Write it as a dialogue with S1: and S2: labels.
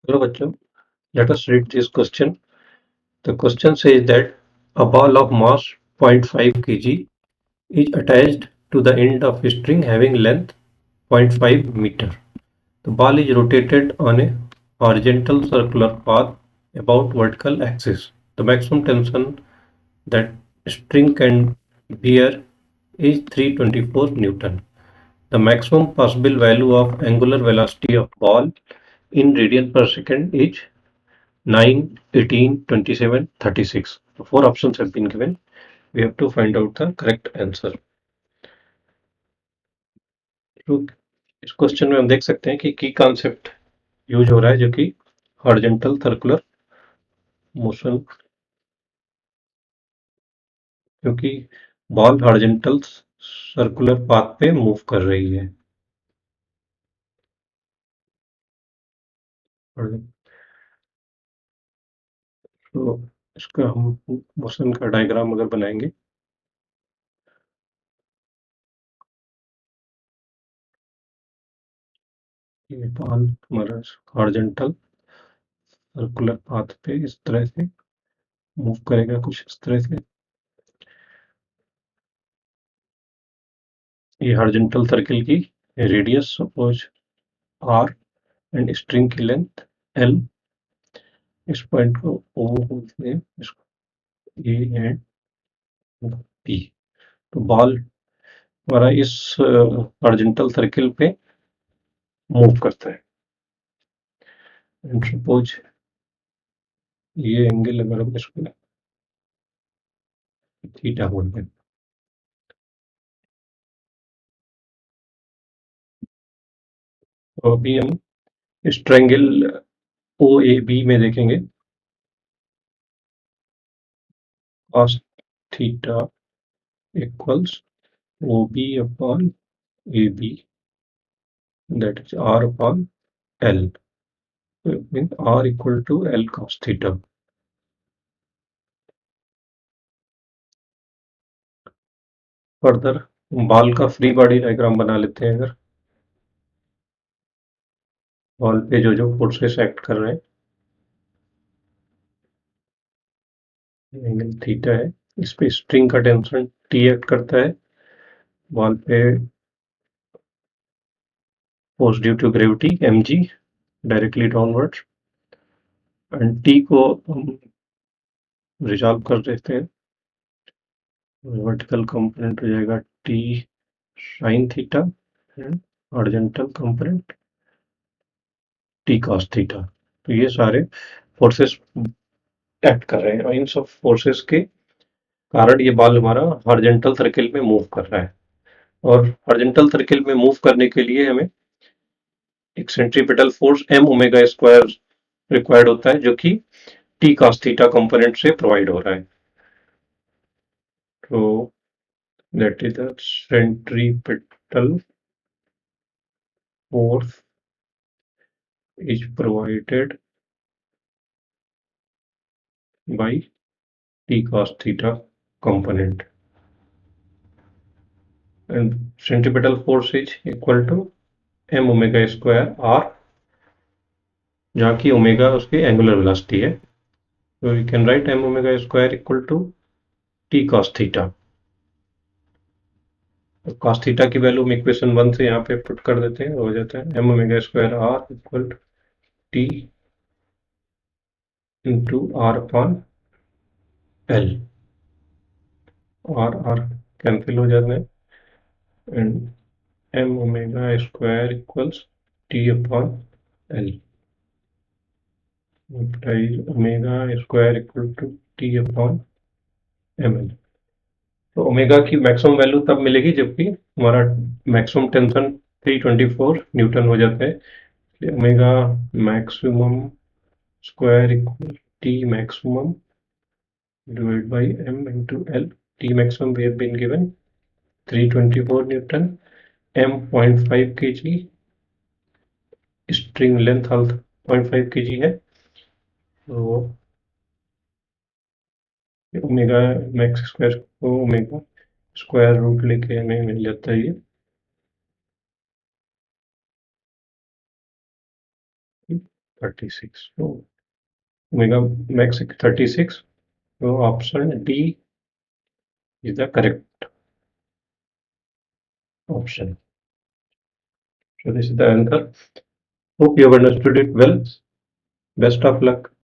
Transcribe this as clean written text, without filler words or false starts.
S1: Hello, bachcho. Let us read this question. The question says that a ball of mass 0.5 kg is attached to the end of a string having length 0.5 meter. The ball is rotated on a horizontal circular path about vertical axis. The maximum tension that string can bear is 324 Newton. The maximum possible value of angular velocity of ball in radian per second is 9, 18, 27, 36. The four options have been given. We have to find out the correct answer. तो इस question में हम देख सकते हैं कि की concept use हो रहा है जो कि हॉरिजॉन्टल सर्कुलर मोशन, क्योंकि बॉल हॉरिजॉन्टल सर्कुलर पाथ पे मूव कर रही है। तो इसका हम मोशन का डायग्राम अगर बनाएंगे, ये बॉल हमारा हॉरिजॉन्टल सर्कुलर पाथ पे इस तरह से मूव करेगा, कुछ इस तरह से। ये हॉरिजॉन्टल सर्किल की radius suppose R and string की लेंथ एल। इस पॉइंट को ओ बोलते हैं, इसको ए एंड पी। तो बॉल हमारा इस हॉरिजॉन्टल सर्किल पे मूव करता है एंड सपोज ये एंगल अगर हम इसको थीटा बोलते हैं, तो अभी हम इस ट्रायंगल ओ ए बी में देखेंगे cos theta equals O B upon A B, that is R upon L, mean R equal to L cos theta. Further ball का फ्री बॉडी डायग्राम बना लेते हैं। अगर बॉल पे जो जो फोर्सेस एक्ट कर रहे हैं, एंगल थीटा है, इस पे स्ट्रिंग का टेंशन टी एक्ट करता है, बॉल पे force due to gravity M G directly downwards, and T को हम रिजॉल्व कर देते हैं। वर्टिकल कंपोनेंट हो जाएगा T sine theta and horizontal component T cos theta. तो ये सारे फोर्सेस एक्ट कर रहे हैं और इन सब फोर्सेस के कारण ये बॉल हमारा हॉरिजॉन्टल सर्किल में मूव कर रहा है। और हॉरिजॉन्टल सर्किल में मूव करने के लिए हमें एक centripetal force M omega square required होता है, जो कि टी कॉस थीटा कंपोनेंट से प्रोवाइड हो रहा है। तो that is the centripetal force is provided by t cos theta component, and centripetal force is equal to m omega square r, जहाँ की ओमेगा उसकी एंगुलर वेलोसिटी है। तो we can write m omega square equal to t cos theta। तो cos theta की value हम equation 1 से यहाँ पे पुट कर देते हैं, हो जाता है m omega square r equal to t into r upon l। r cancel हो जाता है and m omega square equals t upon l, omega square equal to T upon M L. तो ओमेगा की मैक्सिमम वैल्यू तब मिलेगी जबकि हमारा maximum tension 324 Newton हो जाता है। Omega maximum square equal T maximum divide by M into L. T maximum we have been given 324 newton, M 0.5 kg, string length 0.5 kg है। तो ओमेगा मैक्स स्क्वायर को ओमेगा स्क्वायर रूट लेके हमें मिल जाता है ये 36. So omega max 36. So option D is the correct option. So this is the answer. Hope you have understood it well. Best of luck.